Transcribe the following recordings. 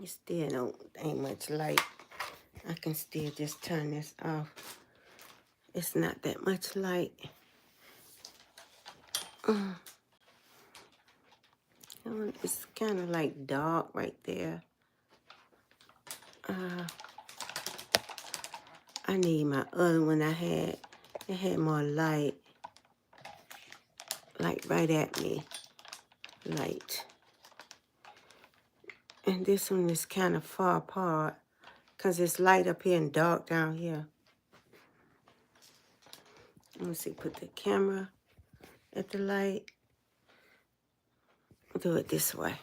It still ain't much light. I can still just turn this off. It's not that much light. It's kind of like dark right there. I need my other one I had. It had more light. Like right at me. Light. And this one is kind of far apart. Because it's light up here and dark down here. Let me see. Put the camera at the light. Do it this way.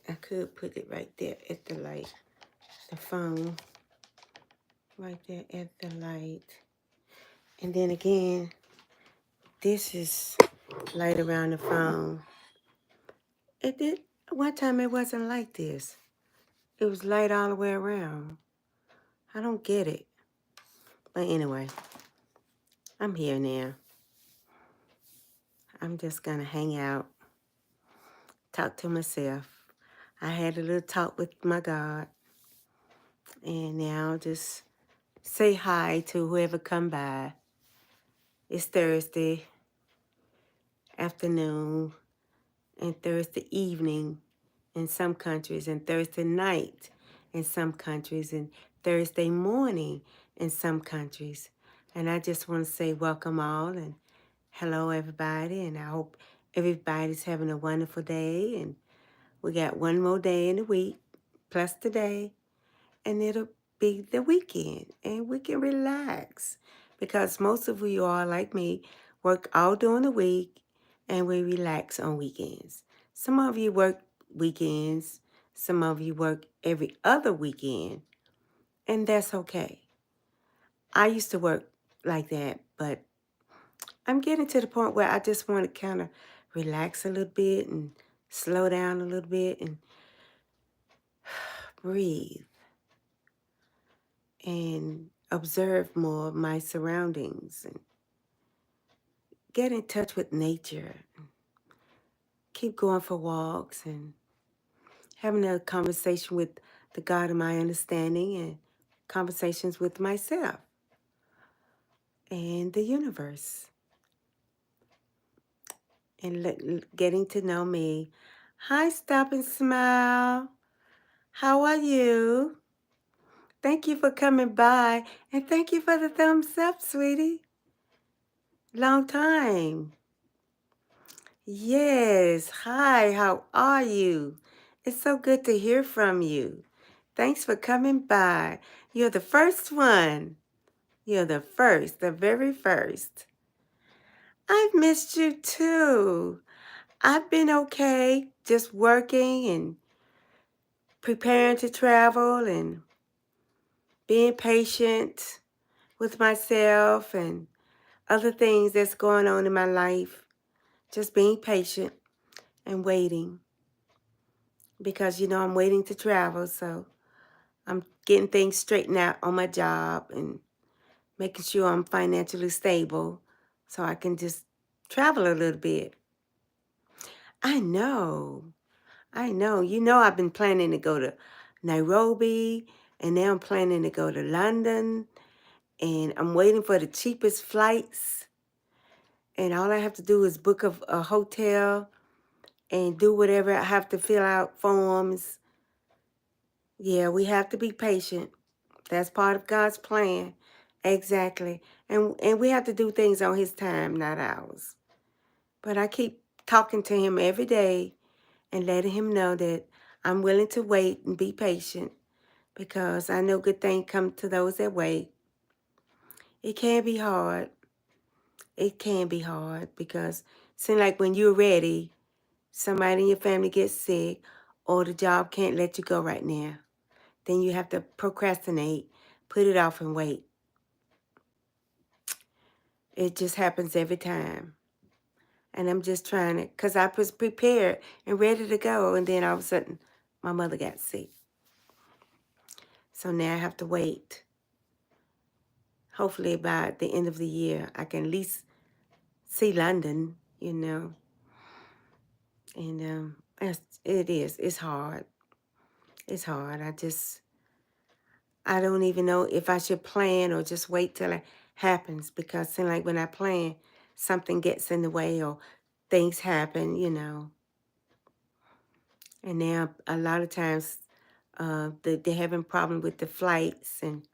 I could put it right there at the light. The phone. Right there at the light. And then again, this is light around the phone. It did. One time it wasn't like this. It was light all the way around. I don't get it. But anyway, I'm here now. I'm just going to hang out, talk to myself. I had a little talk with my God. And now just say hi to whoever come by. It's Thursday afternoon and Thursday evening in some countries, and Thursday night in some countries, and Thursday morning in some countries. And I just want to say welcome all and hello everybody, and I hope everybody's having a wonderful day. And we got one more day in the week, plus today, and it'll be the weekend, and we can relax because most of you are like me, work all during the week, and we relax on weekends. Some of you work weekends, some of you work every other weekend, and that's okay. I used to work like that, but I'm getting to the point where I just want to kind of relax a little bit and slow down a little bit and breathe and observe more of my surroundings and get in touch with nature. Keep going for walks and having a conversation with the God of my understanding and conversations with myself and the universe and getting to know me. Hi, Stop and Smile. How are you? Thank you for coming by and thank you for the thumbs up, sweetie. Long time. Yes. Hi, how are you? It's so good to hear from you. Thanks for coming by. You're the first one. You're the first, the very first. I've missed you too. I've been okay, just working and preparing to travel and being patient with myself and other things that's going on in my life. Just being patient and waiting because, I'm waiting to travel, so I'm getting things straightened out on my job and making sure I'm financially stable so I can just travel a little bit. I know. I've been planning to go to Nairobi, and now I'm planning to go to London, and I'm waiting for the cheapest flights. And all I have to do is book a hotel and do whatever I have to, fill out forms. Yeah, we have to be patient. That's part of God's plan. Exactly. And we have to do things on his time, not ours. But I keep talking to him every day and letting him know that I'm willing to wait and be patient because I know good things come to those that wait. It can be hard. It can be hard because it seems like when you're ready, somebody in your family gets sick or the job can't let you go right now. Then you have to procrastinate, put it off and wait. It just happens every time. And I'm just trying to, because I was prepared and ready to go. And then all of a sudden, my mother got sick. So now I have to wait. Hopefully by the end of the year, I can at least see London, and it is. It's hard. It's hard. I don't even know if I should plan or just wait till it happens, because it seems like when I plan, something gets in the way or things happen. And now a lot of times they're having problems with the flights and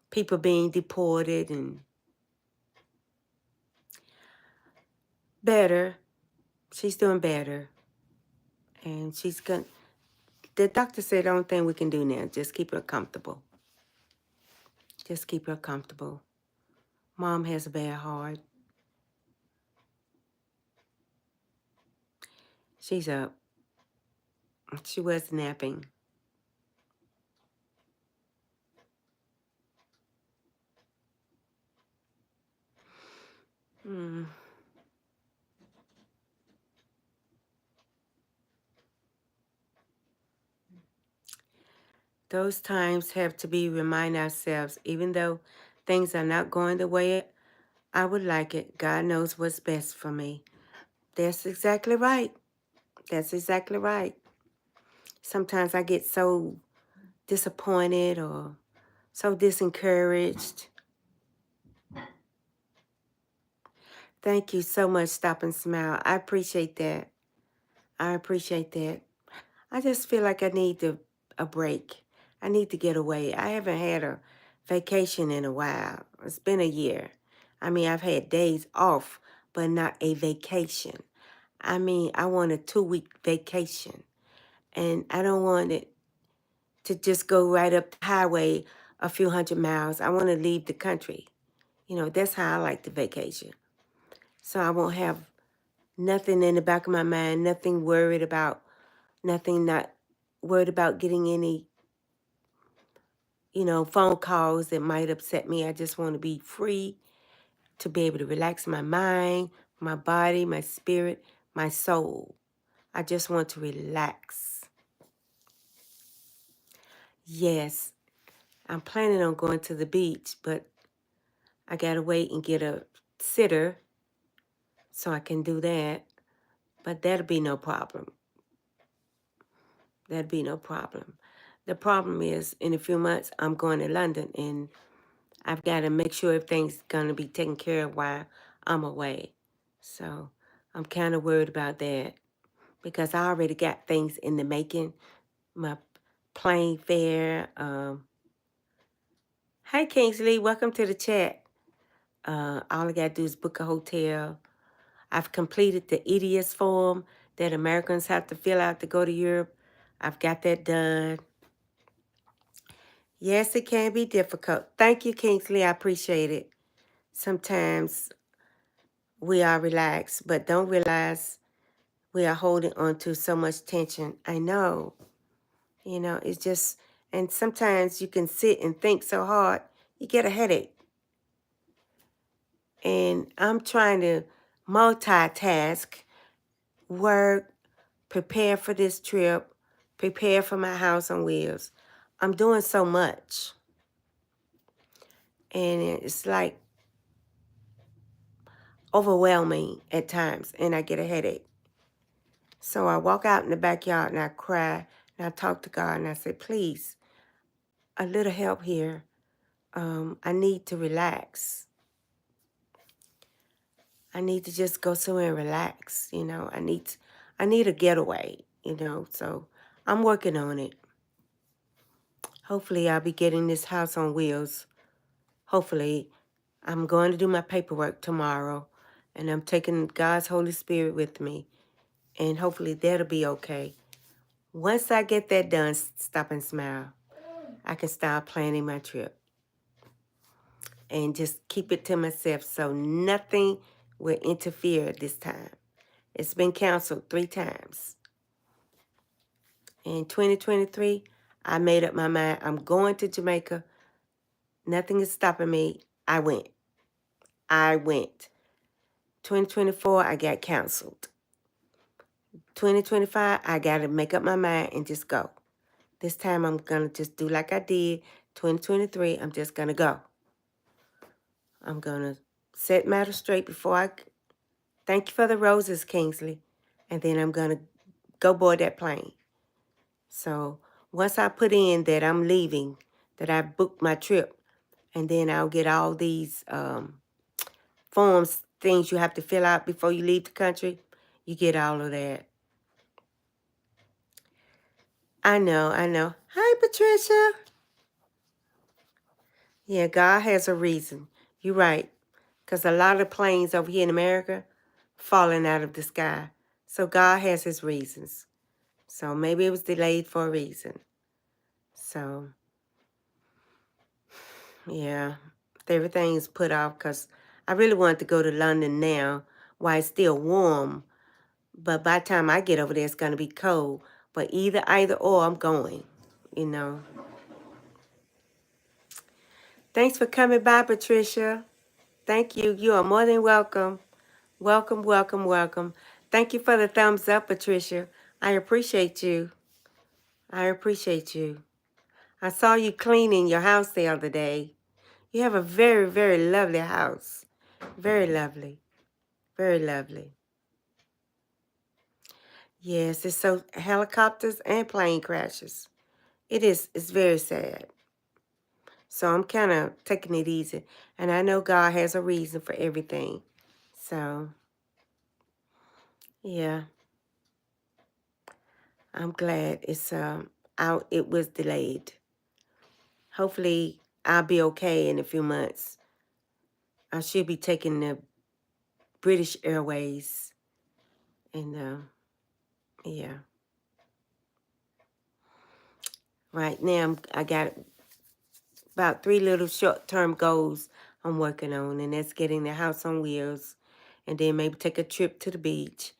people being deported and better. She's doing better. And the doctor said the only thing we can do now, just keep her comfortable. Just keep her comfortable. Mom has a bad heart. She's up. She was napping. Hmm. Those times have to be remind ourselves, even though things are not going the way I would like it, God knows what's best for me. That's exactly right. That's exactly right. Sometimes I get so disappointed or so disencouraged. Thank you so much, Stop and Smile. I appreciate that. I appreciate that. I just feel like I need a break. I need to get away. I haven't had a vacation in a while. It's been a year. I mean, I've had days off, but not a vacation. I mean, I want a 2-week vacation. And I don't want it to just go right up the highway a few hundred miles. I want to leave the country. That's how I like the vacation. So I won't have nothing in the back of my mind, not worried about getting any, phone calls that might upset me. I just want to be free to be able to relax my mind, my body, my spirit, my soul. I just want to relax. Yes, I'm planning on going to the beach, but I got to wait and get a sitter so I can do that. But that'll be no problem. That'd be no problem. The problem is, in a few months, I'm going to London, and I've got to make sure everything's going to be taken care of while I'm away. So I'm kind of worried about that because I already got things in the making. My plane fare. Hey, Kingsley, welcome to the chat. All I got to do is book a hotel. I've completed the EDS form that Americans have to fill out to go to Europe. I've got that done. Yes, it can be difficult. Thank you, Kingsley. I appreciate it. Sometimes we are relaxed, but don't realize we are holding on to so much tension. I know. It's just, and sometimes you can sit and think so hard, you get a headache. And I'm trying to multitask, work, prepare for this trip, prepare for my house on wheels. I'm doing so much. And it's like overwhelming at times, and I get a headache. So I walk out in the backyard and I cry and I talk to God and I say, please, a little help here. I need to relax. I need to just go somewhere and relax. I need a getaway. So I'm working on it. Hopefully I'll be getting this house on wheels. Hopefully I'm going to do my paperwork tomorrow, and I'm taking God's Holy Spirit with me, and hopefully that'll be okay. Once I get that done, Stop and Smile, I can start planning my trip and just keep it to myself so nothing will interfere this time. It's been canceled 3 times. In 2023, I made up my mind. I'm going to Jamaica. Nothing is stopping me. I went. 2024, I got canceled. 2025, I got to make up my mind and just go. This time, I'm going to just do like I did. 2023, I'm just going to go. I'm going to set matters straight before I... Thank you for the roses, Kingsley. And then I'm going to go board that plane. So once I put in that I'm leaving, that I booked my trip, and then I'll get all these forms, things you have to fill out before you leave the country. You get all of that. I know. Hi, Patricia. Yeah, God has a reason. You're right. Because a lot of planes over here in America falling out of the sky. So God has his reasons. So maybe it was delayed for a reason. So, yeah, everything's put off because I really wanted to go to London now while it's still warm. But by the time I get over there, it's going to be cold. But either or, I'm going, you know. Thanks for coming by, Patricia. Thank you. You are more than welcome. Welcome. Thank you for the thumbs up, Patricia. I appreciate you. I saw you cleaning your house the other day. You have a very, very lovely house. Very lovely. Very lovely. Yes, it's so helicopters and plane crashes. It's very sad. So I'm kind of taking it easy. And I know God has a reason for everything. So, yeah, I'm glad it's out. It was delayed. Hopefully, I'll be okay in a few months. I should be taking the British Airways. And, yeah. Right now, I got about 3 little short-term goals I'm working on. And that's getting the house on wheels. And then maybe take a trip to the beach.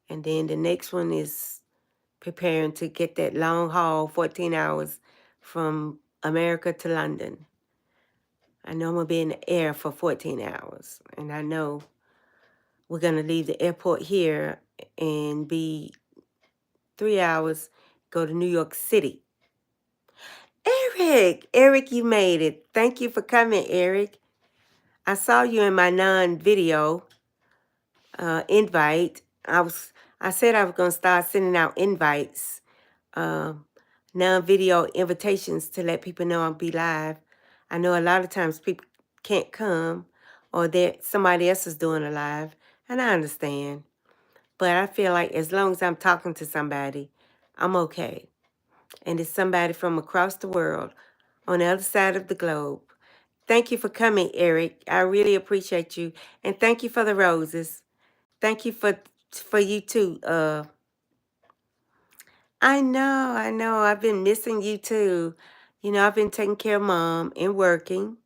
And then the next one is preparing to get that long haul, 14 hours from America to London. I know I'm going to be in the air for 14 hours. And I know we're going to leave the airport here and be 3 hours, go to New York City. Eric, you made it. Thank you for coming, Eric. I saw you in my non-video invite. I said I was going to start sending out invites, non-video invitations to let people know I'll be live. I know a lot of times people can't come or that somebody else is doing a live, and I understand. But I feel like as long as I'm talking to somebody, I'm okay. And it's somebody from across the world on the other side of the globe. Thank you for coming, Eric. I really appreciate you. And thank you for the roses. Thank you for you too. I know. I've been missing you too. You know, I've been taking care of Mom and working.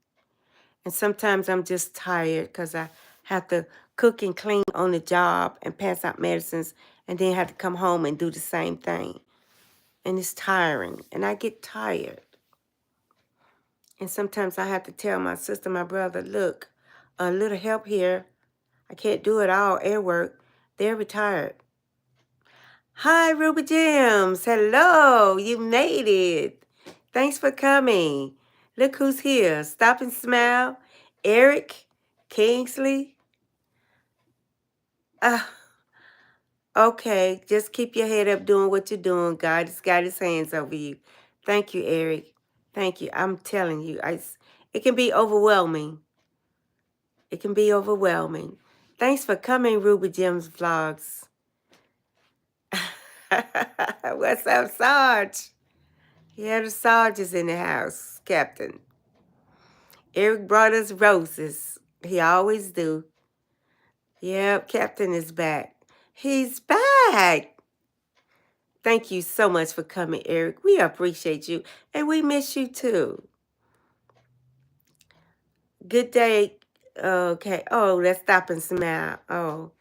And sometimes I'm just tired because I have to cook and clean on the job and pass out medicines and then have to come home and do the same thing. And it's tiring. And I get tired. And sometimes I have to tell my sister, my brother, look, a little help here. I can't do it all, air work. They're retired. Hi, Ruby Gems. Hello, you made it. Thanks for coming. Look who's here. Stop and smile. Eric Kingsley. Okay, just keep your head up doing what you're doing. God has got his hands over you. Thank you, Eric. Thank you. I'm telling you, it can be overwhelming. It can be overwhelming. Thanks for coming, Ruby Gems Vlogs. What's up, Sarge? Yeah, the Sarge is in the house, Captain. Eric brought us roses. He always do. Yep, Captain is back. He's back. Thank you so much for coming, Eric. We appreciate you, and we miss you too. Good day. Okay. Oh, let's stop and smile. Oh,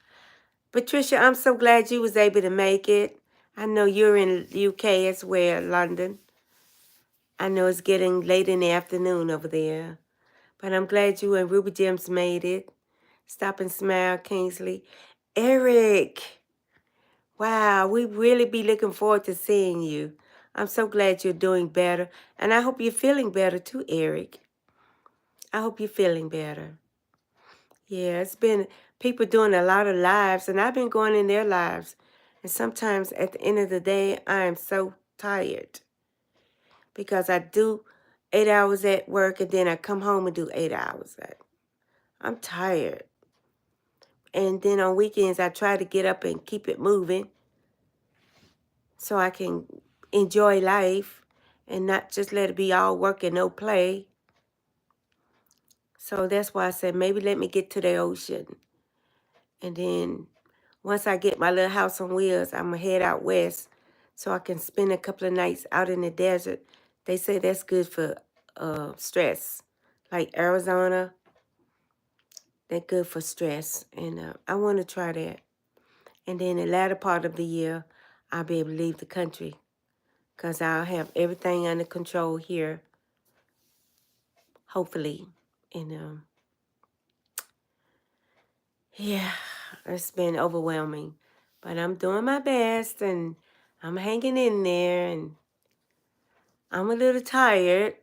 Patricia, I'm so glad you was able to make it. I know you're in UK as well, London. I know it's getting late in the afternoon over there, but I'm glad you and Ruby Gems made it. Stop and smile, Kingsley. Eric, wow, we really be looking forward to seeing you. I'm so glad you're doing better, and I hope you're feeling better too, Eric. I hope you're feeling better. Yeah, it's been people doing a lot of lives, and I've been going in their lives. And sometimes at the end of the day, I am so tired because I do 8 hours at work and then I come home and do 8 hours. I'm tired. And then on weekends, I try to get up and keep it moving so I can enjoy life and not just let it be all work and no play. So that's why I said maybe let me get to the ocean. And then once I get my little house on wheels, I'm going to head out west so I can spend a couple of nights out in the desert. They say that's good for stress. Like Arizona, they're good for stress. And I want to try that. And then the latter part of the year, I'll be able to leave the country because I'll have everything under control here, hopefully. And yeah, it's been overwhelming. But I'm doing my best and I'm hanging in there and I'm a little tired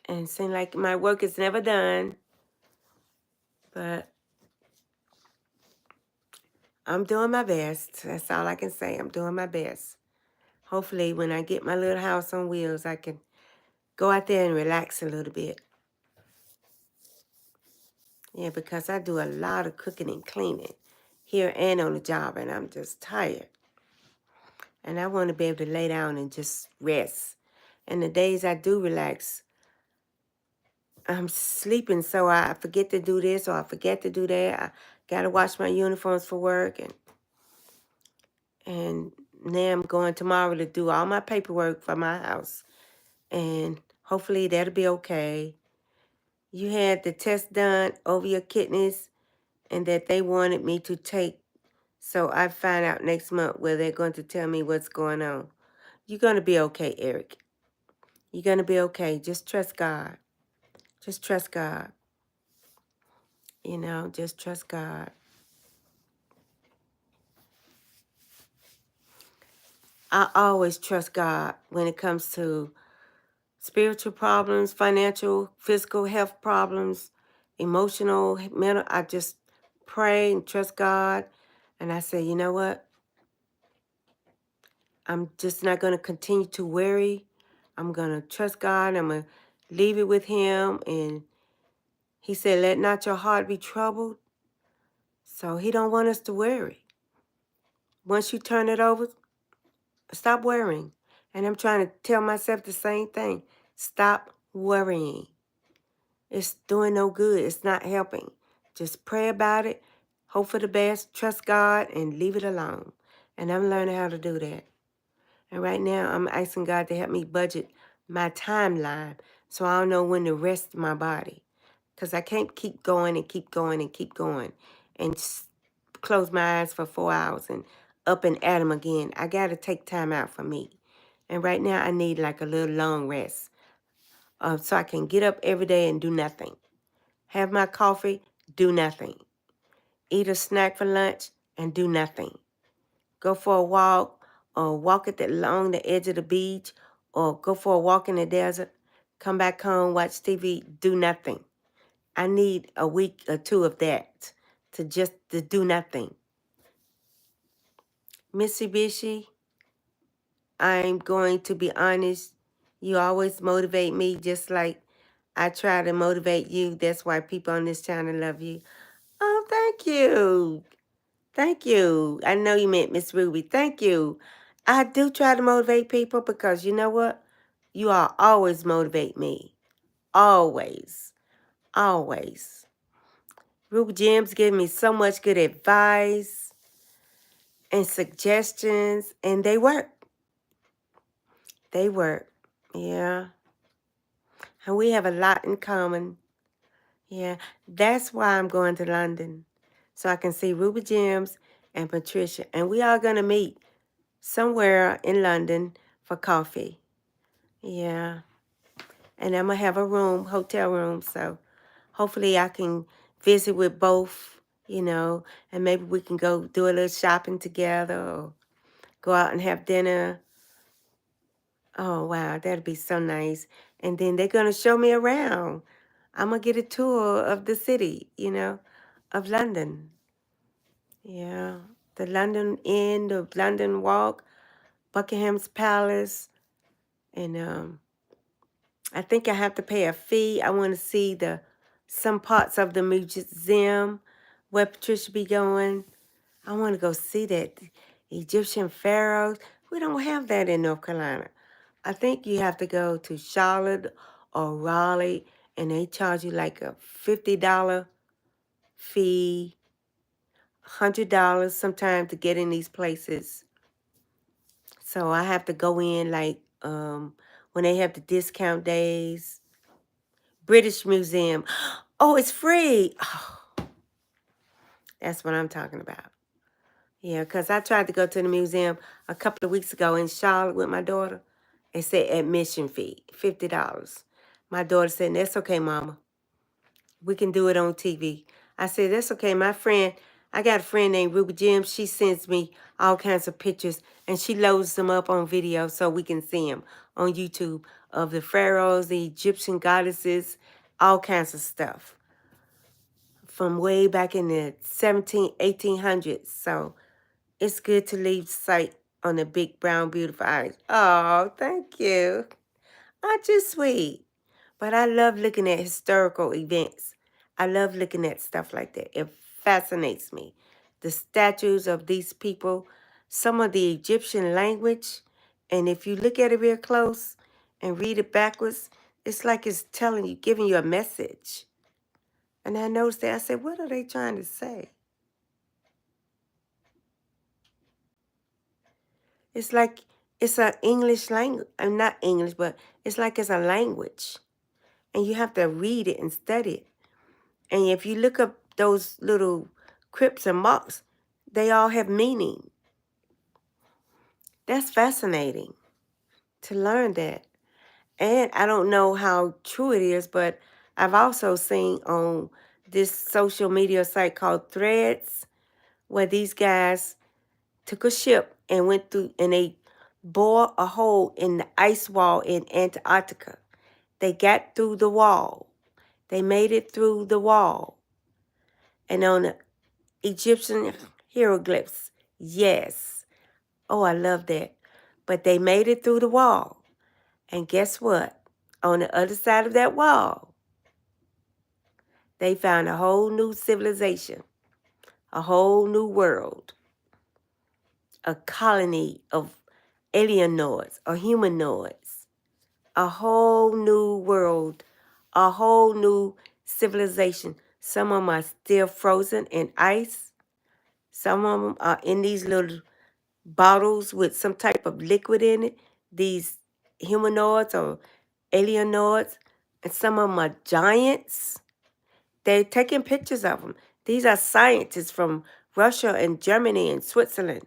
and seem like my work is never done. But I'm doing my best. That's all I can say. I'm doing my best. Hopefully when I get my little house on wheels, I can go out there and relax a little bit. Yeah, because I do a lot of cooking and cleaning here and on the job, and I'm just tired. And I want to be able to lay down and just rest. And the days I do relax, I'm sleeping, so I forget to do this or I forget to do that. I got to wash my uniforms for work. And now I'm going tomorrow to do all my paperwork for my house. And hopefully that'll be okay. You had the test done over your kidneys and that they wanted me to take. So I find out next month where they're going to tell me what's going on. You're going to be okay, Eric. You're going to be okay. Just trust God. Just trust God. You know, just trust God. I always trust God when it comes to spiritual problems, financial, physical health problems, emotional, mental. I just pray and trust God. And I say, you know what? I'm just not going to continue to worry. I'm going to trust God. I'm going to leave it with Him. And He said, let not your heart be troubled. So He don't want us to worry. Once you turn it over, stop worrying. And I'm trying to tell myself the same thing. Stop worrying. It's doing no good. It's not helping. Just pray about it, hope for the best, trust God, and leave it alone. And I'm learning how to do that. And right now, I'm asking God to help me budget my timeline so I don't know when to rest my body. Because I can't keep going and keep going and keep going and close my eyes for 4 hours and up and at 'em again. I got to take time out for me. And right now, I need like a little long rest so I can get up every day and do nothing. Have my coffee, do nothing. Eat a snack for lunch and do nothing. Go for a walk or walk along the edge of the beach or go for a walk in the desert. Come back home, watch TV, do nothing. I need a week or two of that to do nothing. Mitsubishi, I'm going to be honest. You always motivate me just like I try to motivate you. That's why people on this channel love you. Oh, thank you. Thank you. I know you meant Miss Ruby. Thank you. I do try to motivate people because you know what? You all always motivate me. Always. Always. Ruby Gems give me so much good advice and suggestions, and they work. They work. Yeah. And we have a lot in common. Yeah. That's why I'm going to London. So I can see Ruby Gems and Patricia. And we are going to meet somewhere in London for coffee. Yeah. And I'm going to have a room, hotel room. So hopefully I can visit with both, you know, and maybe we can go do a little shopping together or go out and have dinner. Oh, wow. That'd be so nice. And then they're going to show me around. I'm going to get a tour of the city, of London. Yeah. The London Inn, the London Walk, Buckingham's Palace. And I think I have to pay a fee. I want to see some parts of the museum where Patricia be going. I want to go see that Egyptian pharaohs. We don't have that in North Carolina. I think you have to go to Charlotte or Raleigh, and they charge you like a $50 fee, $100 sometimes to get in these places. So I have to go in like when they have the discount days. British Museum. Oh, it's free. Oh, that's what I'm talking about. Yeah, because I tried to go to the museum a couple of weeks ago in Charlotte with my daughter. It said admission fee, $50. My daughter said, that's okay, Mama. We can do it on TV. I said, that's okay. I got a friend named Ruby Jim. She sends me all kinds of pictures, and she loads them up on video so we can see them on YouTube of the pharaohs, the Egyptian goddesses, all kinds of stuff from way back in the 1800s. So it's good to leave sight on the big, brown, beautiful eyes. Oh, thank you. Aren't you sweet? But I love looking at historical events. I love looking at stuff like that. It fascinates me. The statues of these people, some of the Egyptian language, and if you look at it real close and read it backwards, it's like it's telling you, giving you a message. And I noticed that. I said, what are they trying to say? It's like it's an English language. I'm not English, but it's like it's a language. And you have to read it and study it. And if you look up those little crypts and mocks, they all have meaning. That's fascinating to learn that. And I don't know how true it is, but I've also seen on this social media site called Threads where these guys took a ship and went through and they bored a hole in the ice wall in Antarctica. They got through the wall. They made it through the wall. And on the Egyptian hieroglyphs, yes. Oh, I love that. But they made it through the wall. And guess what? On the other side of that wall, they found a whole new civilization, a whole new world, a colony of alienoids or humanoids, a whole new world, a whole new civilization. Some of them are still frozen in ice. Some of them are in these little bottles with some type of liquid in it, these humanoids or alienoids. And some of them are giants. They're taking pictures of them. These are scientists from Russia and Germany and Switzerland.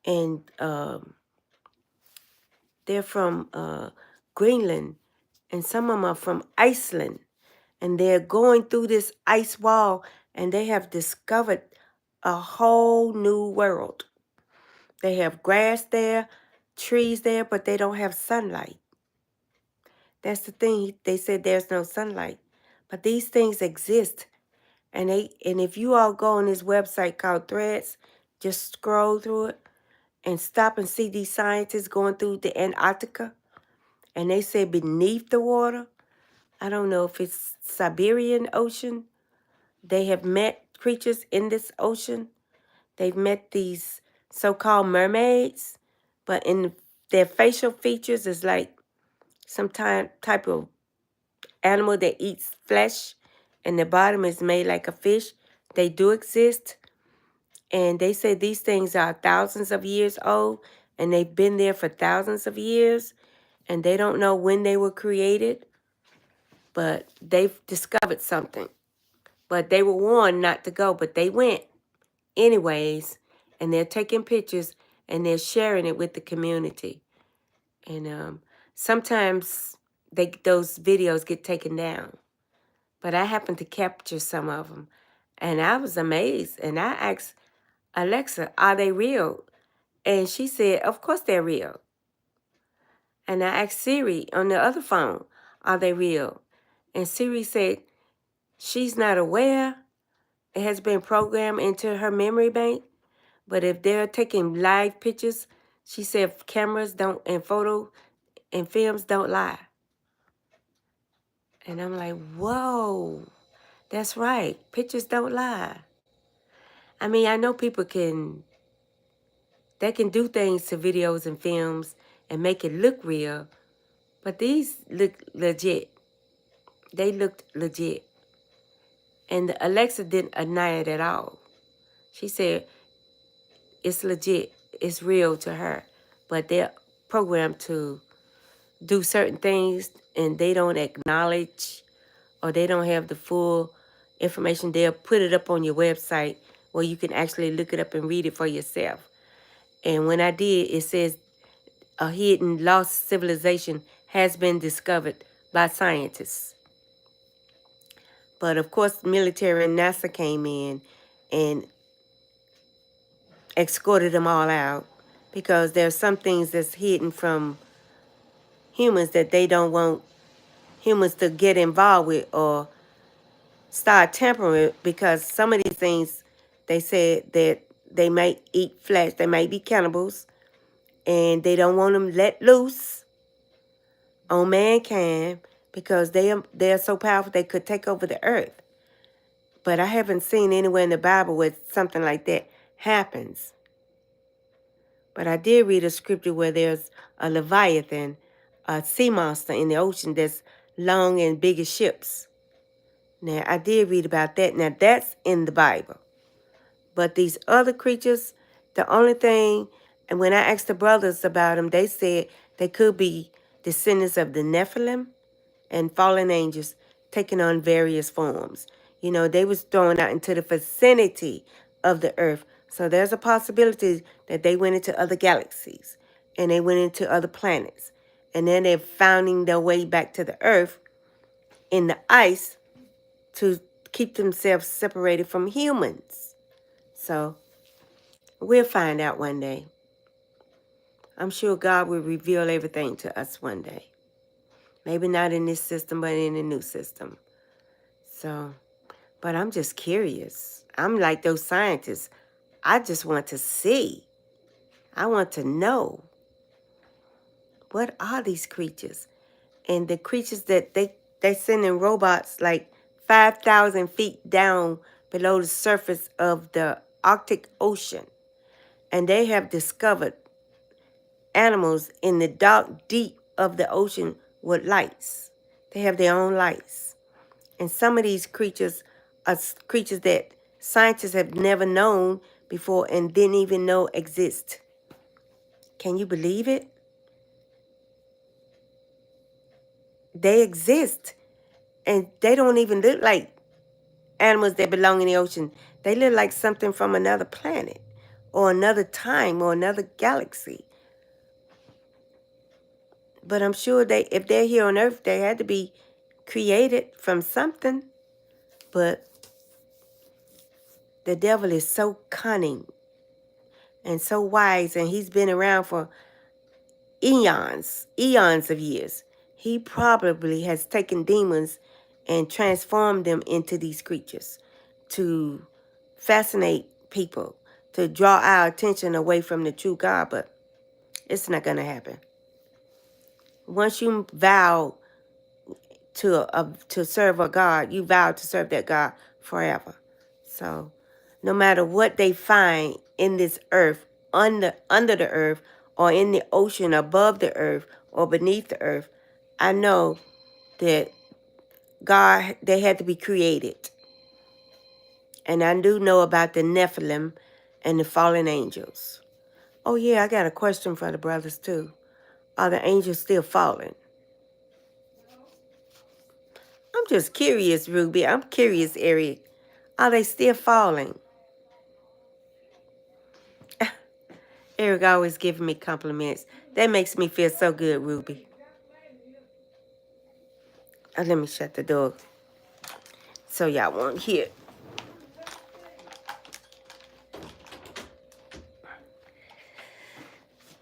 And they're from Greenland. And some of them are from Iceland. And they're going through this ice wall and they have discovered a whole new world. They have grass there, trees there, but they don't have sunlight. That's the thing. They said there's no sunlight. But these things exist. And if you all go on this website called Threads, just scroll through it and stop and see these scientists going through the Antarctica. And they say beneath the water, I don't know if it's Siberian Ocean, they have met creatures in this ocean. They've met these so-called mermaids, but in their facial features is like some type of animal that eats flesh, and the bottom is made like a fish. They do exist, and they say these things are thousands of years old, and they've been there for thousands of years, and they don't know when they were created, but they've discovered something. But they were warned not to go, but they went anyways, and they're taking pictures, and they're sharing it with the community. And sometimes those videos get taken down. But I happened to capture some of them. And I was amazed. And I asked Alexa, are they real? And she said, of course they're real. And I asked Siri on the other phone, are they real? And Siri said, She's not aware. It has been programmed into her memory bank. But if they're taking live pictures, she said cameras don't and photo and films don't lie. And I'm like, whoa, that's right. Pictures don't lie. I mean, I know people they can do things to videos and films and make it look real, but these look legit. They looked legit. And Alexa didn't deny it at all. She said it's legit, it's real to her, but they're programmed to do certain things and they don't acknowledge or they don't have the full information. They'll put it up on your website where you can actually look it up and read it for yourself. And when I did, it says a hidden lost civilization has been discovered by scientists. But of course, military and NASA came in and escorted them all out because there's some things that's hidden from humans that they don't want humans to get involved with or start tampering with, because some of these things, they said that they might eat flesh, they might be cannibals, and they don't want them let loose on mankind because they're so powerful they could take over the earth. But I haven't seen anywhere in the Bible where something like that happens. But I did read a scripture where there's a Leviathan, a sea monster in the ocean that's long and big as ships. Now, I did read about that. Now, that's in the Bible. But these other creatures, the only thing, and when I asked the brothers about them, they said they could be descendants of the Nephilim and fallen angels taking on various forms. You know, they was thrown out into the vicinity of the earth. So there's a possibility that they went into other galaxies and they went into other planets. And then they're finding their way back to the earth in the ice to keep themselves separated from humans. So we'll find out one day. I'm sure God will reveal everything to us one day. Maybe not in this system, but in the new system. So, but I'm just curious. I'm like those scientists. I just want to see. I want to know. What are these creatures? And the creatures that they send in robots like 5,000 feet down below the surface of the Arctic Ocean. And they have discovered animals in the dark deep of the ocean with lights. They have their own lights. And some of these creatures are creatures that scientists have never known before and didn't even know exist. Can you believe it? They exist. And they don't even look like animals that belong in the ocean. They look like something from another planet or another time or another galaxy. But I'm sure if they're here on Earth, they had to be created from something. But the devil is so cunning and so wise, and he's been around for eons of years. He probably has taken demons and transformed them into these creatures to fascinate people, to draw our attention away from the true God, but it's not going to happen. Once you vow to serve a God, you vow to serve that God forever. So no matter what they find in this earth, under the earth, or in the ocean above the earth, or beneath the earth, I know that God, they had to be created. And I do know about the Nephilim and the fallen angels. Oh yeah, I got a question for the brothers too. Are the angels still fallen? I'm just curious, Ruby. I'm curious, Eric. Are they still falling? Eric always giving me compliments. That makes me feel so good, Ruby. Let me shut the door so y'all won't hear.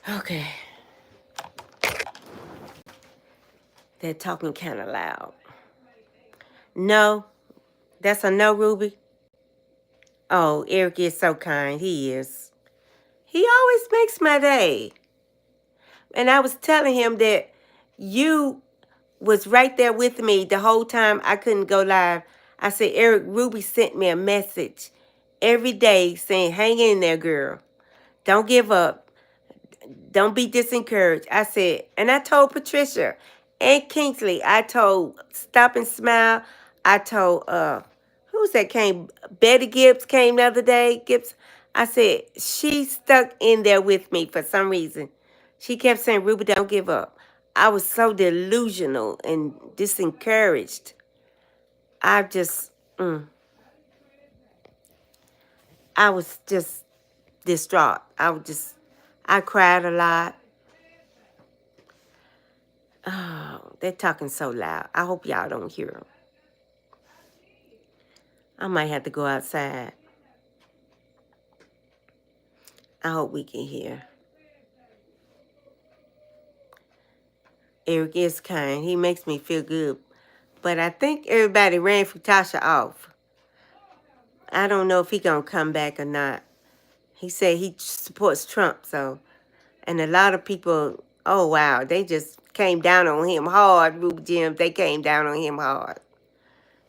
Okay. They're talking kind of loud. No, That's a no, Ruby? Oh, Eric is so kind. He is. He always makes my day. And I was telling him that you was right there with me the whole time I couldn't go live. I said, Eric, Ruby sent me a message every day saying, hang in there, girl. Don't give up. Don't be discouraged. I said, and I told Patricia and Kingsley, I told Stop and Smile, I told who's that came? Betty Gibbs came the other day. Gibbs. I said, she stuck in there with me for some reason. She kept saying, Ruby, don't give up. I was so delusional and disencouraged. I just, I was just distraught. I cried a lot. Oh, they're talking so loud. I hope y'all don't hear them. I might have to go outside. I hope we can hear. Eric is kind. He makes me feel good. But I think everybody ran Futasha off. I don't know if he gonna come back or not. He said he supports Trump, so. And a lot of people, oh wow, they just came down on him hard, Ruby Jim. They came down on him hard.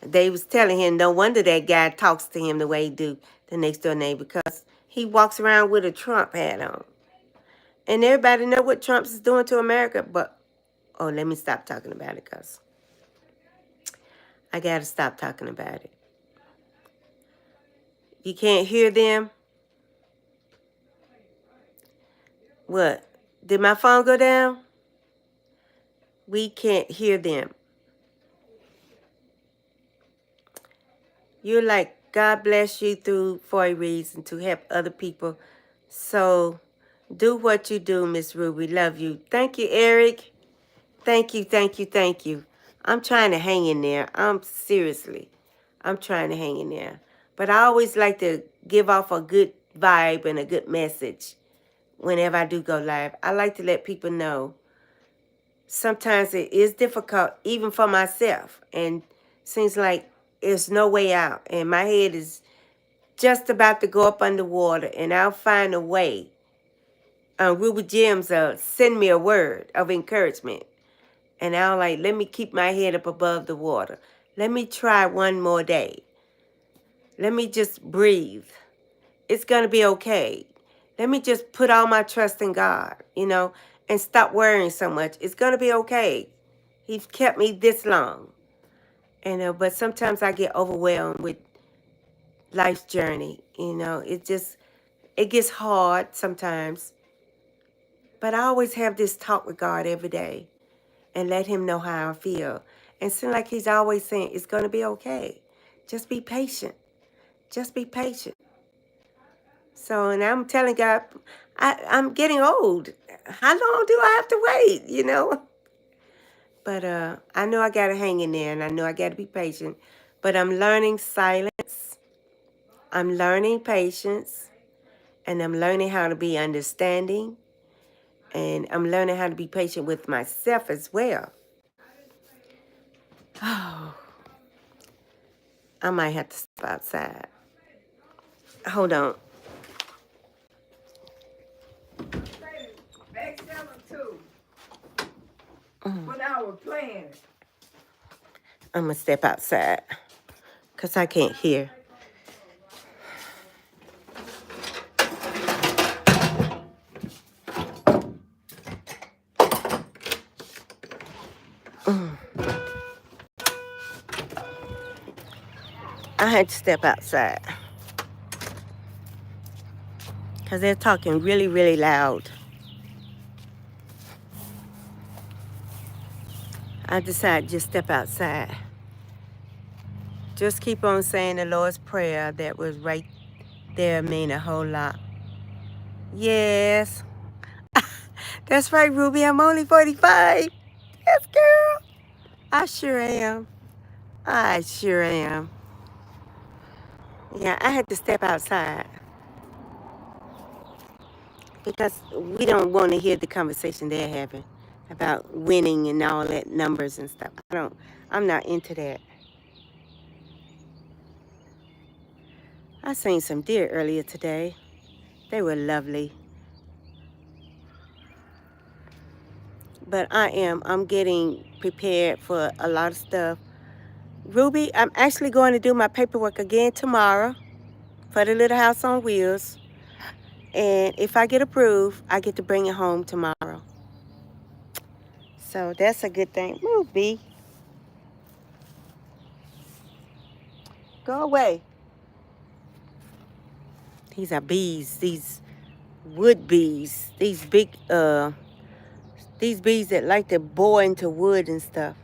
They was telling him, no wonder that guy talks to him the way he do, the next door neighbor, because he walks around with a Trump hat on. And everybody know what Trump is doing to America, but, oh, let me stop talking about it, because I got to stop talking about it. You can't hear them? What? Did my phone go down? We can't hear them. You're like, God bless you for a reason to help other people. So do what you do, Miss Ruby. Love you. Thank you, Eric. Thank you, thank you, thank you. I'm trying to hang in there. Seriously, I'm trying to hang in there. But I always like to give off a good vibe and a good message whenever I do go live. I like to let people know sometimes it is difficult, even for myself. And seems like there's no way out. And my head is just about to go up underwater. And I'll find a way. Ruby Gems send me a word of encouragement. And I'll like, let me keep my head up above the water. Let me try one more day. Let me just breathe. It's going to be okay. Let me just put all my trust in God, and stop worrying so much. It's going to be okay. He's kept me this long. But sometimes I get overwhelmed with life's journey. It gets hard sometimes. But I always have this talk with God every day and let him know how I feel. And it seems like he's always saying, it's going to be okay. Just be patient. Just be patient. So, and I'm telling God, I'm getting old. How long do I have to wait, But I know I got to hang in there, and I know I got to be patient. But I'm learning silence. I'm learning patience. And I'm learning how to be understanding. And I'm learning how to be patient with myself as well. Oh, I might have to step outside. Hold on. What I was playing. I'm going to step outside because I can't hear. I had to step outside because they're talking really, really loud. I decided to just step outside. Just keep on saying the Lord's Prayer. That was right there mean a whole lot. Yes. That's right, Ruby. I'm only 45. Yes, girl. I sure am. I sure am. Yeah, I had to step outside because we don't want to hear the conversation they're having about winning and all that numbers and stuff. I'm not into that. I seen some deer earlier today. They were lovely. But I'm getting prepared for a lot of stuff. Ruby, I'm actually going to do my paperwork again tomorrow for the little house on wheels. And if I get approved, I get to bring it home tomorrow. So that's a good thing. Move, B. Go away. These are bees. These wood bees. These bees that like to bore into wood and stuff.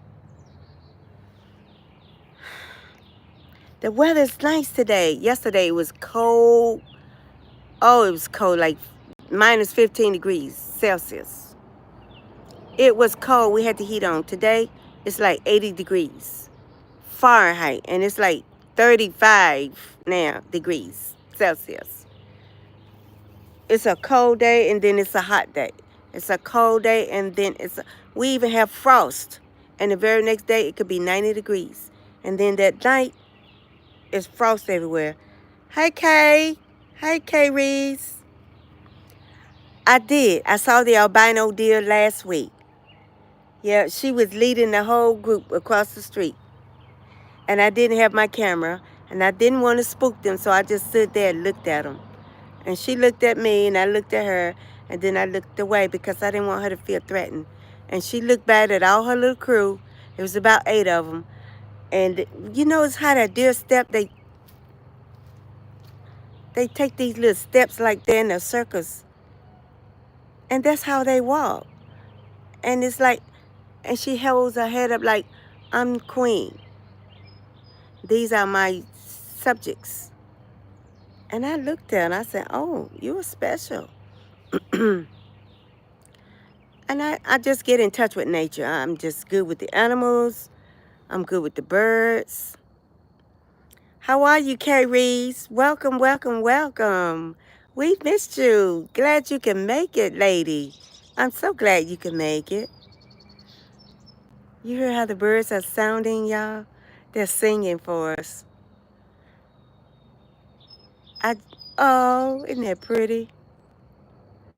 The weather's nice today. Yesterday it was cold. Oh, it was cold, like minus 15 degrees Celsius. It was cold. We had the heat on. Today it's like 80 degrees Fahrenheit, and it's like 35 now degrees Celsius. It's a cold day and then it's a hot day. It's a cold day and then we even have frost. And the very next day it could be 90 degrees. And then that night it's frost everywhere. Hey Kay. Hey Kay Reese. I did. I saw the albino deer last week. Yeah, she was leading the whole group across the street. And I didn't have my camera. And I didn't want to spook them, so I just stood there and looked at them. And she looked at me, and I looked at her, and then I looked away because I didn't want her to feel threatened. And she looked back at all her little crew. It was about 8 of them. And you notice how that deer step, they take these little steps like they're in a circus. And that's how they walk. And it's like, and she holds her head up like, I'm queen. These are my subjects. And I looked at her and I said, oh, you are special. And I just get in touch with nature. I'm just good with the animals. I'm good with the birds. How are you, Kay Reese? Welcome, welcome, welcome. We missed you. Glad you can make it, lady. I'm so glad you can make it. You hear how the birds are sounding, y'all? They're singing for us. Oh, isn't that pretty?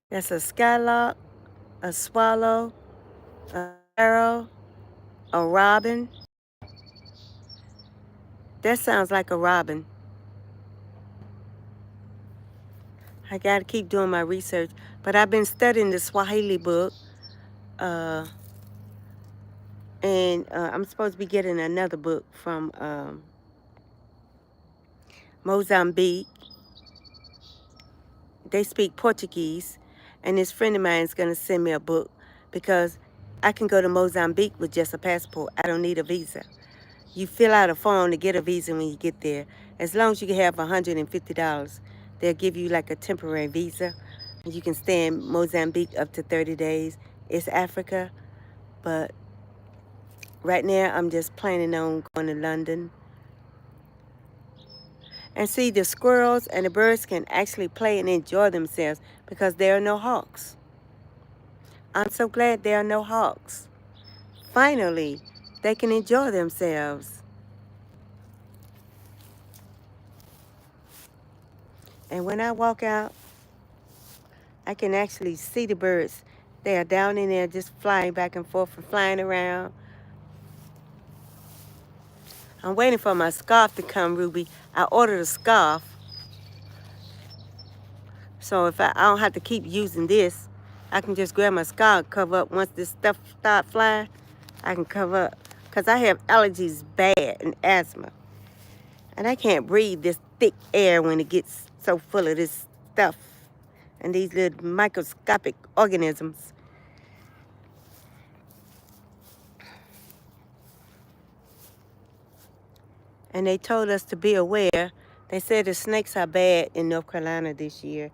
That's a skylark, a swallow, a sparrow, a robin. That sounds like a robin. I got to keep doing my research. But I've been studying the Swahili book. And I'm supposed to be getting another book from Mozambique. They speak Portuguese. And this friend of mine is going to send me a book because I can go to Mozambique with just a passport. I don't need a visa. You fill out a form to get a visa when you get there. As long as you can have $150, they'll give you like a temporary visa. You can stay in Mozambique up to 30 days. It's Africa, but right now I'm just planning on going to London. And see, the squirrels and the birds can actually play and enjoy themselves because there are no hawks. I'm so glad there are no hawks. Finally, they can enjoy themselves. And when I walk out, I can actually see the birds. They are down in there just flying back and forth and flying around. I'm waiting for my scarf to come, Ruby. I ordered a scarf. So if I don't have to keep using this, I can just grab my scarf, cover up. Once this stuff starts flying, I can cover up. Because I have allergies bad and asthma. And I can't breathe this thick air when it gets so full of this stuff and these little microscopic organisms. And they told us to be aware. They said the snakes are bad in North Carolina this year.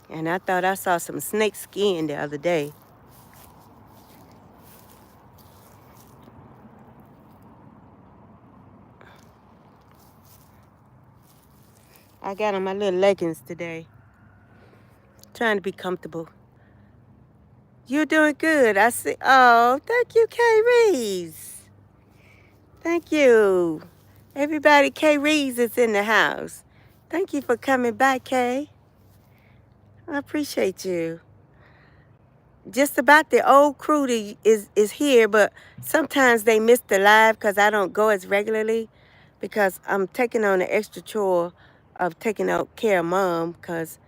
And I thought I saw some snake skin the other day. I got on my little leggings today. Trying to be comfortable. You're doing good. I see. Oh, thank you, Kay Reese. Thank you. Everybody, Kay Reeves is in the house. Thank you for coming by, Kay. I appreciate you. Just about the old crew is here, but sometimes they miss the live because I don't go as regularly because I'm taking on the extra chore of taking out care of Mom because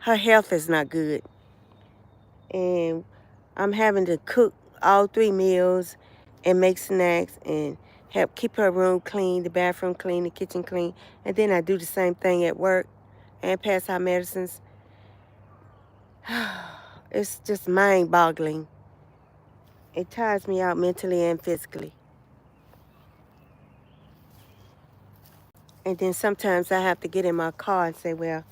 her health is not good. And I'm having to cook all 3 meals and make snacks and help keep her room clean, the bathroom clean, the kitchen clean. And then I do the same thing at work and pass out medicines. It's just mind-boggling. It tires me out mentally and physically. And then sometimes I have to get in my car and say, well,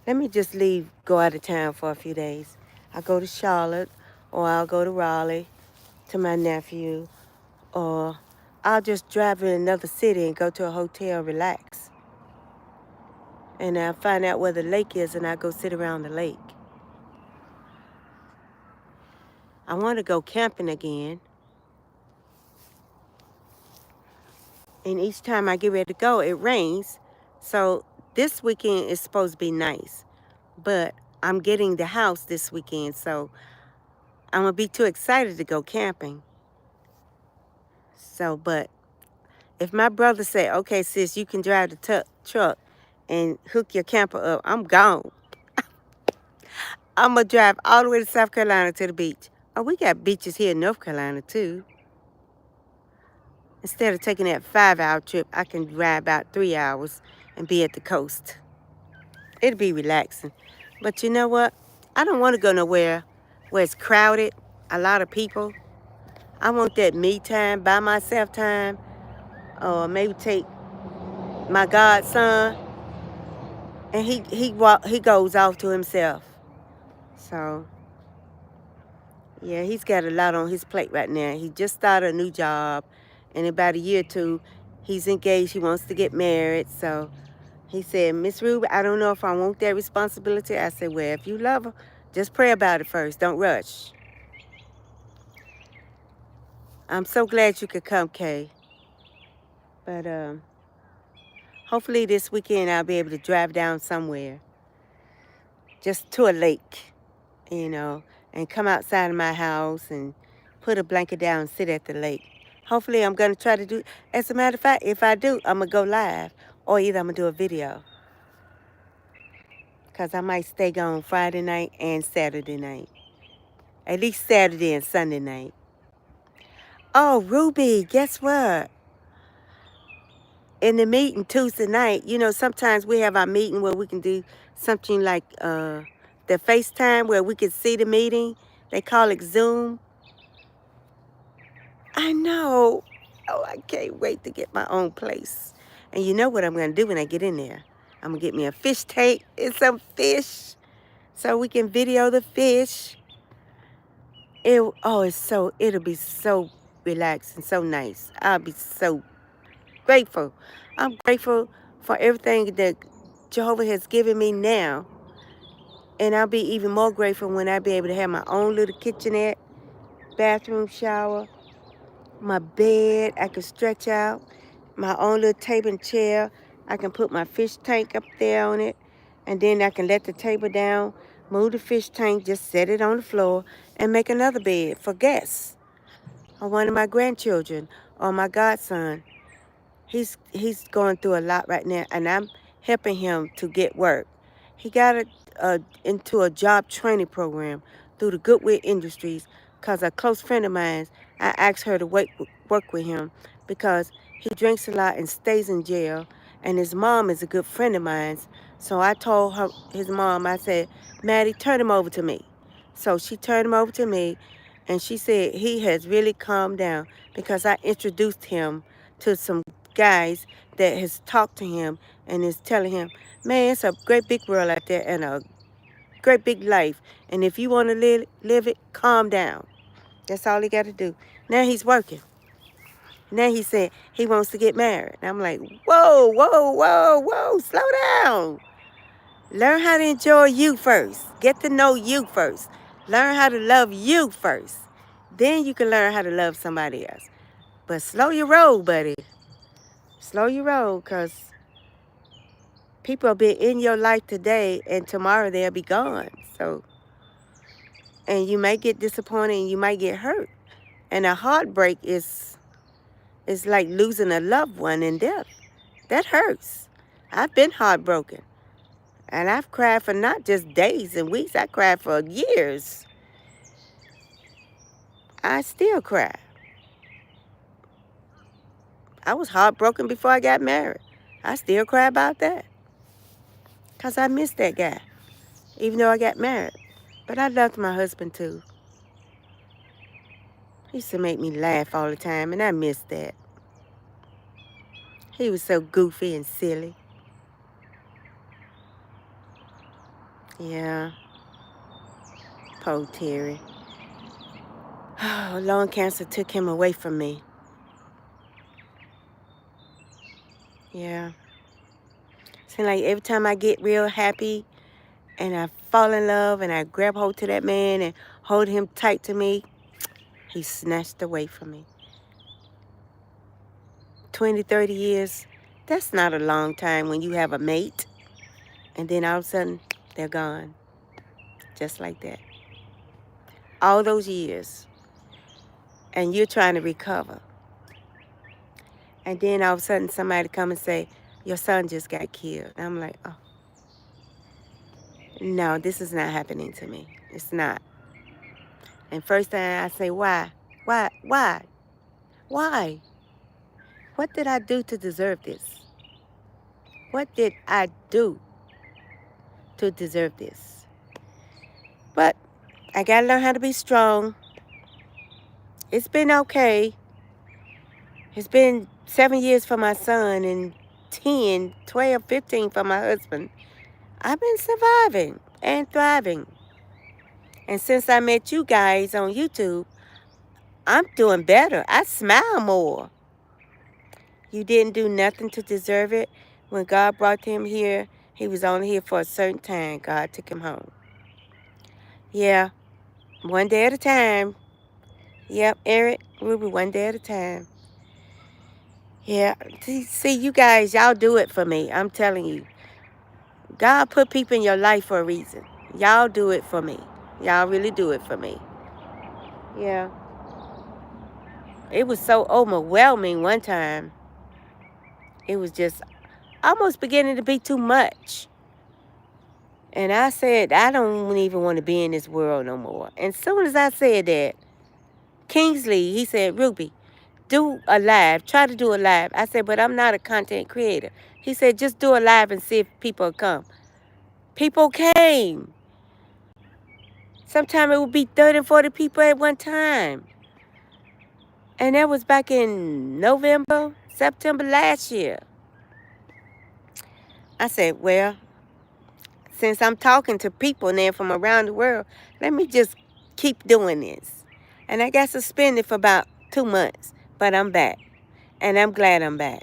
let me just leave, go out of town for a few days. I go to Charlotte or I'll go to Raleigh to my nephew, or I'll just drive in another city and go to a hotel, relax. And I'll find out where the lake is and I'll go sit around the lake. I want to go camping again. And each time I get ready to go, it rains. So this weekend is supposed to be nice. But I'm getting the house this weekend, so I'm going to be too excited to go camping. So, but if my brother say, okay, sis, you can drive the truck and hook your camper up, I'm gone. I'm going to drive all the way to South Carolina to the beach. Oh, we got beaches here in North Carolina, too. Instead of taking that 5-hour trip, I can drive about 3 hours and be at the coast. It'll be relaxing. But you know what? I don't want to go nowhere where it's crowded, a lot of people. I want that me time, by myself time, or maybe take my godson, and he goes off to himself. So, yeah, he's got a lot on his plate right now. He just started a new job, and in about a year or two, he's engaged. He wants to get married. So he said, Miss Ruby, I don't know if I want that responsibility. I said, well, if you love her, just pray about it first. Don't rush. I'm so glad you could come, Kay. But hopefully this weekend I'll be able to drive down somewhere, just to a lake, you know, and come outside of my house and put a blanket down and sit at the lake. Hopefully I'm going to try to do, as a matter of fact, if I do, I'm going to go live, or either I'm going to do a video. Because I might stay gone Friday night and Saturday night. At least Saturday and Sunday night. Oh, Ruby, guess what? In the meeting Tuesday night, you know, sometimes we have our meeting where we can do something like the FaceTime where we can see the meeting. They call it Zoom. I know. Oh, I can't wait to get my own place. And you know what I'm going to do when I get in there? I'm going to get me a fish tank and some fish so we can video the fish. It'll be so relaxing, so nice. I'll be so grateful. I'm grateful for everything that Jehovah has given me now. And I'll be even more grateful when I be able to have my own little kitchenette, bathroom, shower, my bed I can stretch out, my own little table and chair. I can put my fish tank up there on it, and then I can let the table down, move the fish tank, just set it on the floor, and make another bed for guests, or one of my grandchildren, or my godson. He's going through a lot right now, and I'm helping him to get work. He got into a job training program through the Goodwill Industries because a close friend of mine, I asked her to work with him because he drinks a lot and stays in jail, and his mom is a good friend of mine. So I told his mom, I said, Maddie, turn him over to me. So she turned him over to me, and she said he has really calmed down because I introduced him to some guys that has talked to him and is telling him, man, it's a great big world out there and a great big life. And if you want to live it, calm down. That's all he got to do. Now he's working. Now he said he wants to get married. And I'm like, whoa, whoa, whoa, whoa, slow down. Learn how to enjoy you first. Get to know you first. Learn how to love you first. Then you can learn how to love somebody else. But slow your roll, buddy. Slow your roll, because people will be in your life today and tomorrow they'll be gone. So, and you might get disappointed and you might get hurt. And a heartbreak is like losing a loved one in death. That hurts. I've been heartbroken. And I've cried for not just days and weeks. I cried for years. I still cry. I was heartbroken before I got married. I still cry about that. Because I missed that guy, even though I got married. But I loved my husband too. He used to make me laugh all the time, and I missed that. He was so goofy and silly. Yeah. Poor Terry. Oh, lung cancer took him away from me. Yeah. Seems like every time I get real happy and I fall in love and I grab hold to that man and hold him tight to me, he's snatched away from me. 20, 30 years, that's not a long time when you have a mate. And then all of a sudden, they're gone. Just like that. All those years. And you're trying to recover. And then all of a sudden, somebody come and say, your son just got killed. And I'm like, oh. No, this is not happening to me. It's not. And first time I say, why? Why? Why? Why? What did I do to deserve this? What did I do to deserve this? But I got to learn how to be strong. It's been okay. It's been 7 years for my son and 10, 12, 15 for my husband. I've been surviving and thriving. And since I met you guys on YouTube, I'm doing better. I smile more. You didn't do nothing to deserve it. When God brought him here, he was only here for a certain time. God took him home. Yeah, one day at a time. Yep, Eric, Ruby, one day at a time. Yeah, see, you guys, y'all do it for me. I'm telling you. God put people in your life for a reason. Y'all do it for me. Y'all really do it for me. Yeah. It was so overwhelming one time. It was just almost beginning to be too much. And I said, I don't even want to be in this world no more. And as soon as I said that, Kingsley, he said, Ruby, do a live. Try to do a live. I said, but I'm not a content creator. He said, just do a live and see if people come. People came. Sometimes it would be 30 and 40 people at one time. And that was back in November, September last year. I said, well, since I'm talking to people now from around the world, let me just keep doing this. And I got suspended for about 2 months, but I'm back. And I'm glad I'm back.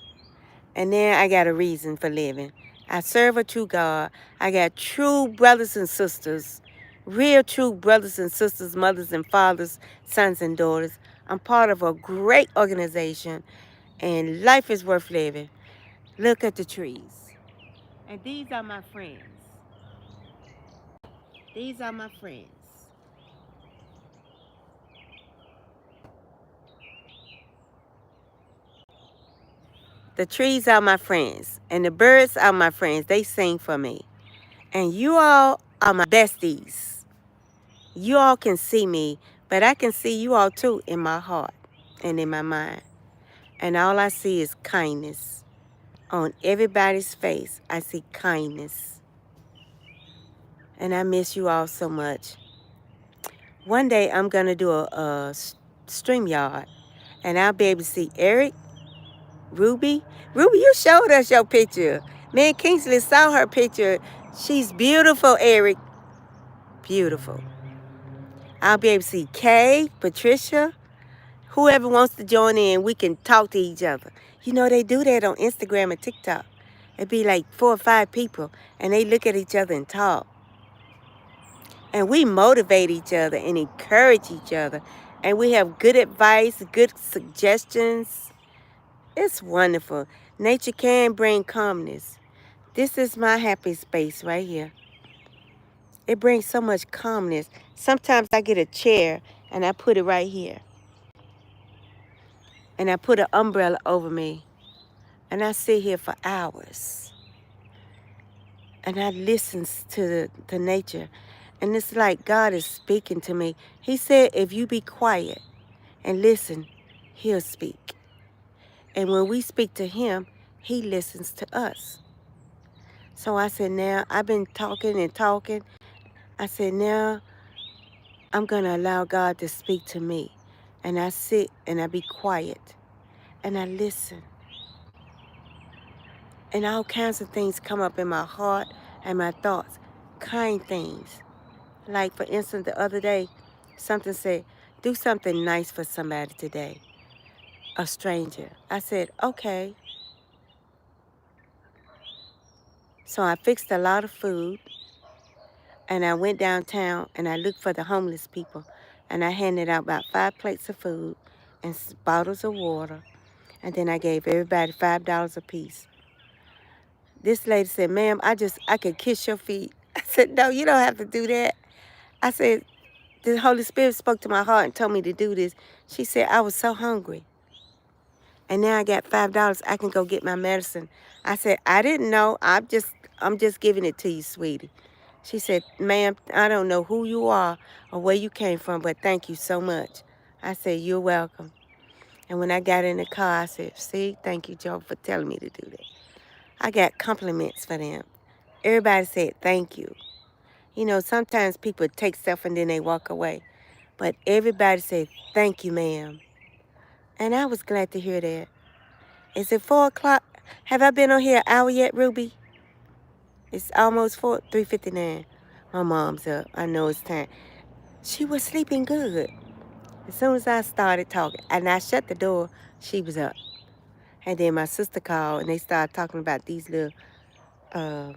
And then I got a reason for living. I serve a true God. I got true brothers and sisters, real true brothers and sisters, mothers and fathers, sons and daughters. I'm part of a great organization, and life is worth living. Look at the trees. And these are my friends. These are my friends. The trees are my friends, and the birds are my friends. They sing for me. And you all are my besties. You all can see me, but I can see you all too in my heart and in my mind. And all I see is kindness. On everybody's face, I see kindness. And I miss you all so much. One day, I'm going to do a StreamYard, and I'll be able to see Eric, Ruby. Ruby, you showed us your picture. Me and Kingsley saw her picture. She's beautiful, Eric. Beautiful. I'll be able to see Kay, Patricia, whoever wants to join in. We can talk to each other. You know, they do that on Instagram and TikTok. It'd be like 4 or 5 people, and they look at each other and talk. And we motivate each other and encourage each other. And we have good advice, good suggestions. It's wonderful. Nature can bring calmness. This is my happy space right here. It brings so much calmness. Sometimes I get a chair and I put it right here. And I put an umbrella over me. And I sit here for hours. And I listen to the nature. And it's like God is speaking to me. He said, if you be quiet and listen, he'll speak. And when we speak to him, he listens to us. So I said, now I've been talking and talking. I said, now I'm going to allow God to speak to me. And I sit and I be quiet and I listen. And all kinds of things come up in my heart and my thoughts, kind things. Like, for instance, the other day, something said, do something nice for somebody today, a stranger. I said, okay. So I fixed a lot of food, and I went downtown, and I looked for the homeless people, and I handed out about 5 plates of food and bottles of water, and then I gave everybody $5 apiece. This lady said, ma'am, I could kiss your feet. I said, no, you don't have to do that. I said, the Holy Spirit spoke to my heart and told me to do this. She said, I was so hungry. And now I got $5. I can go get my medicine. I said, I didn't know. I'm just giving it to you, sweetie. She said, ma'am, I don't know who you are or where you came from, but thank you so much. I said, you're welcome. And when I got in the car, I said, see, thank you, Joe, for telling me to do that. I got compliments for them. Everybody said, thank you. You know, sometimes people take stuff and then they walk away. But everybody said, thank you, ma'am. And I was glad to hear that. Is it 4 o'clock? Have I been on here an hour yet, Ruby? It's almost 3:59. My mom's up. I know it's time. She was sleeping good. As soon as I started talking, and I shut the door, she was up. And then my sister called, and they started talking about these little, uh,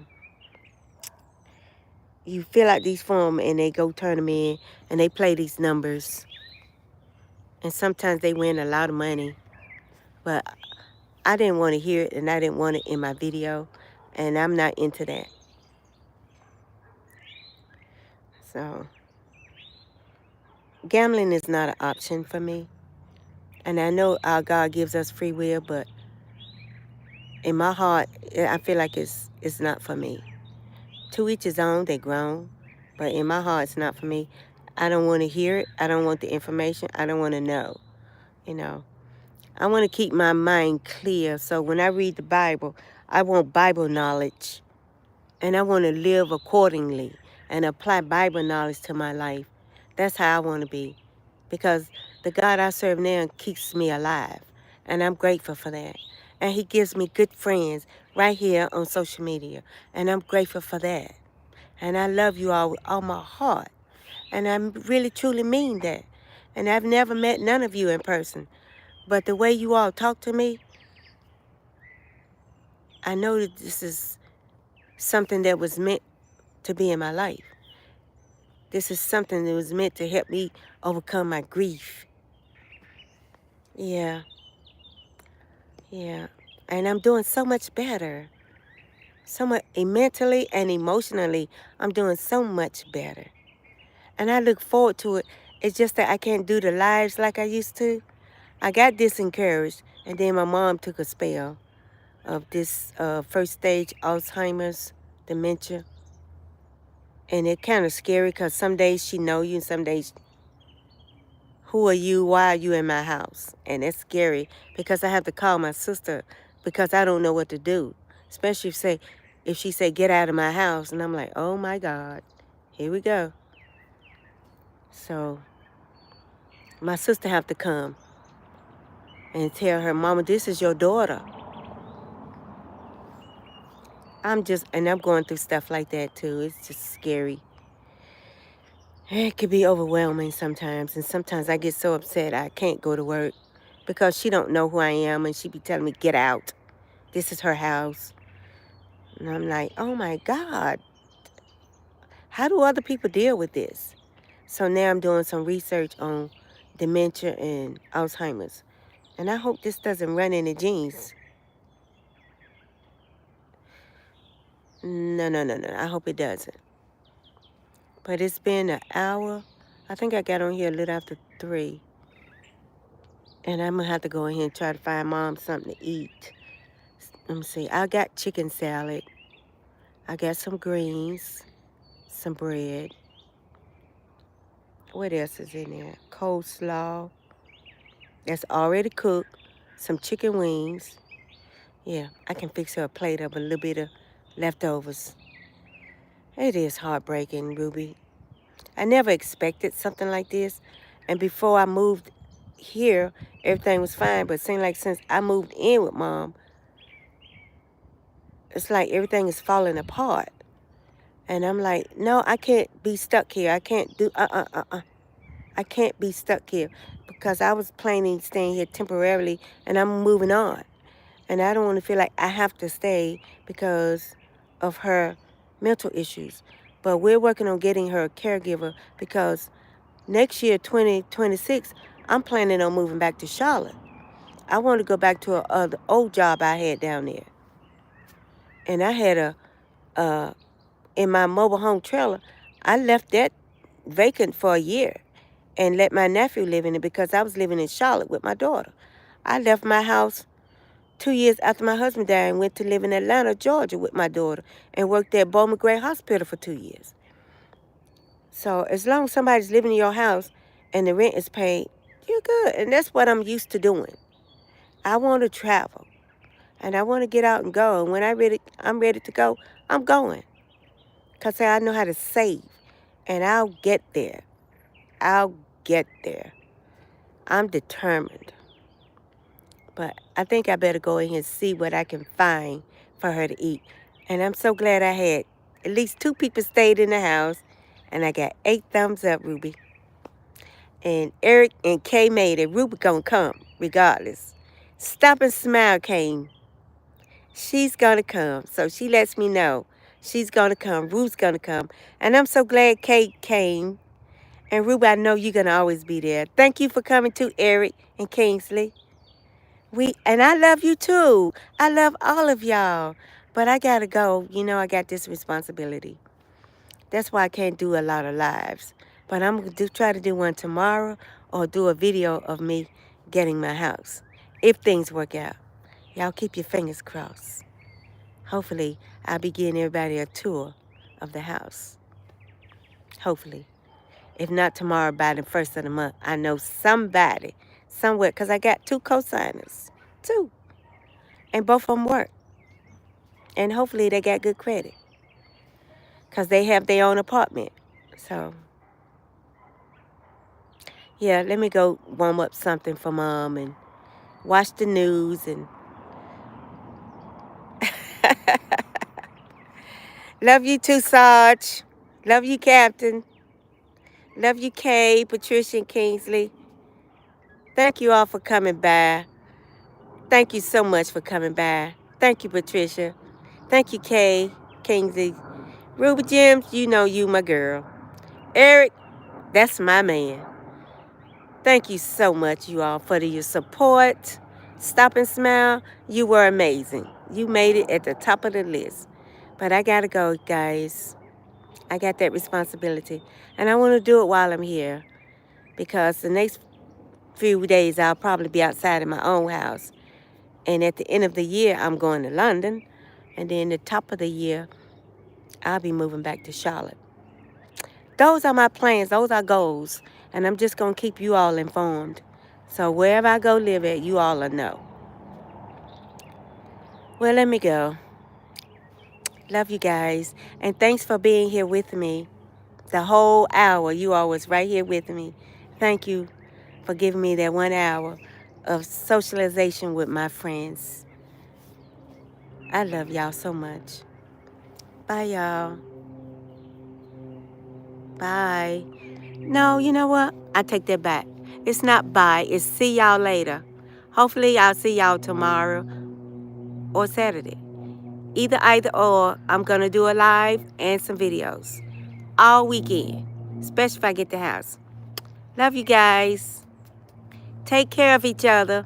you fill out these forms, and they go turn them in, and they play these numbers. And sometimes they win a lot of money. But I didn't want to hear it, and I didn't want it in my video, and I'm not into that. So gambling is not an option for me. And I know our God gives us free will, but in my heart, I feel like it's not for me. To each his own, they grown. But in my heart, it's not for me. I don't want to hear it. I don't want the information. I don't want to know. You know, I want to keep my mind clear. So when I read the Bible, I want Bible knowledge. And I want to live accordingly and apply Bible knowledge to my life. That's how I want to be. Because the God I serve now keeps me alive. And I'm grateful for that. And he gives me good friends right here on social media. And I'm grateful for that. And I love you all with all my heart. And I really, truly mean that. And I've never met none of you in person. But the way you all talk to me, I know that this is something that was meant to be in my life. This is something that was meant to help me overcome my grief. Yeah. And I'm doing so much better. So much mentally and emotionally, I'm doing so much better. And I look forward to it. It's just that I can't do the lives like I used to. I got disencouraged, and then my mom took a spell of this first stage Alzheimer's, dementia. And it's kind of scary because some days she know you and some days, who are you? Why are you in my house? And it's scary because I have to call my sister because I don't know what to do. Especially if she say, get out of my house. And I'm like, oh my God, here we go. So my sister have to come and tell her, Mama, this is your daughter. I'm going through stuff like that too. It's just scary. It can be overwhelming sometimes. And sometimes I get so upset I can't go to work because she don't know who I am and she be telling me, get out. This is her house. And I'm like, oh my God. How do other people deal with this? So now I'm doing some research on dementia and Alzheimer's. And I hope this doesn't run in the genes. No, no, no, no. I hope it doesn't. But it's been an hour. I think I got on here a little after 3. And I'm going to have to go in here and try to find Mom something to eat. Let me see. I got chicken salad. I got some greens, some bread. What else is in there? Coleslaw. That's already cooked. Some chicken wings. Yeah, I can fix her a plate of a little bit of leftovers. It is heartbreaking, Ruby. I never expected something like this. And before I moved here, everything was fine. But it seemed like since I moved in with Mom, it's like everything is falling apart. And I'm like, no, I can't be stuck here. I can't do, I can't be stuck here because I was planning staying here temporarily and I'm moving on. And I don't want to feel like I have to stay because of her mental issues. But we're working on getting her a caregiver because next year, 2026, I'm planning on moving back to Charlotte. I want to go back to the old job I had down there. And I had in my mobile home trailer, I left that vacant for a year and let my nephew live in it because I was living in Charlotte with my daughter. I left my house 2 years after my husband died and went to live in Atlanta, Georgia with my daughter and worked at Bowman Gray Hospital for 2 years. So as long as somebody's living in your house and the rent is paid, you're good. And that's what I'm used to doing. I want to travel and I want to get out and go. And when I'm ready to go, I'm going. Because I know how to save and I'll get there. I'll get there. I'm determined. But I think I better go in here and see what I can find for her to eat. And I'm so glad I had at least 2 people stayed in the house. And I got 8 thumbs up, Ruby. And Eric and Kay made it. Ruby gonna come regardless. Stop and Smile came. She's gonna come. So she lets me know she's gonna come. Ruby's gonna come. And I'm so glad Kay came. And Ruby, I know you're gonna always be there. Thank you for coming too, Eric and Kingsley. And I love you too. I love all of y'all. But I gotta go. You know I got this responsibility. That's why I can't do a lot of lives. But I'm going to try to do one tomorrow or do a video of me getting my house. If things work out. Y'all keep your fingers crossed. Hopefully, I'll be giving everybody a tour of the house. Hopefully. If not tomorrow, by the 1st of the month, I know somebody, somewhere, because I got 2 co-signers. 2. And both of them work. And hopefully they got good credit. Because they have their own apartment. So, yeah, let me go warm up something for Mom and watch the news and love you too, Sarge. Love you, Captain. Love you, Kay, Patricia, and Kingsley. Thank you all for coming by. Thank you so much for coming by. Thank you, Patricia. Thank you, Kay, Kingsley. Ruby Gems, you know you my girl. Eric, that's my man. Thank you so much, you all, for your support. Stop and Smile, you were amazing. You made it at the top of the list. But I got to go, guys. I got that responsibility. And I want to do it while I'm here. Because the next few days, I'll probably be outside in my own house. And at the end of the year, I'm going to London. And then the top of the year, I'll be moving back to Charlotte. Those are my plans. Those are goals. And I'm just going to keep you all informed. So wherever I go live at, you all will know. Well, let me go. Love you guys. And thanks for being here with me. The whole hour, you all was right here with me. Thank you for giving me that 1 hour of socialization with my friends. I love y'all so much. Bye, y'all. Bye. No, you know what? I take that back. It's not bye. It's see y'all later. Hopefully, I'll see y'all tomorrow or Saturday. Either or, I'm going to do a live and some videos all weekend, especially if I get the house. Love you guys. Take care of each other.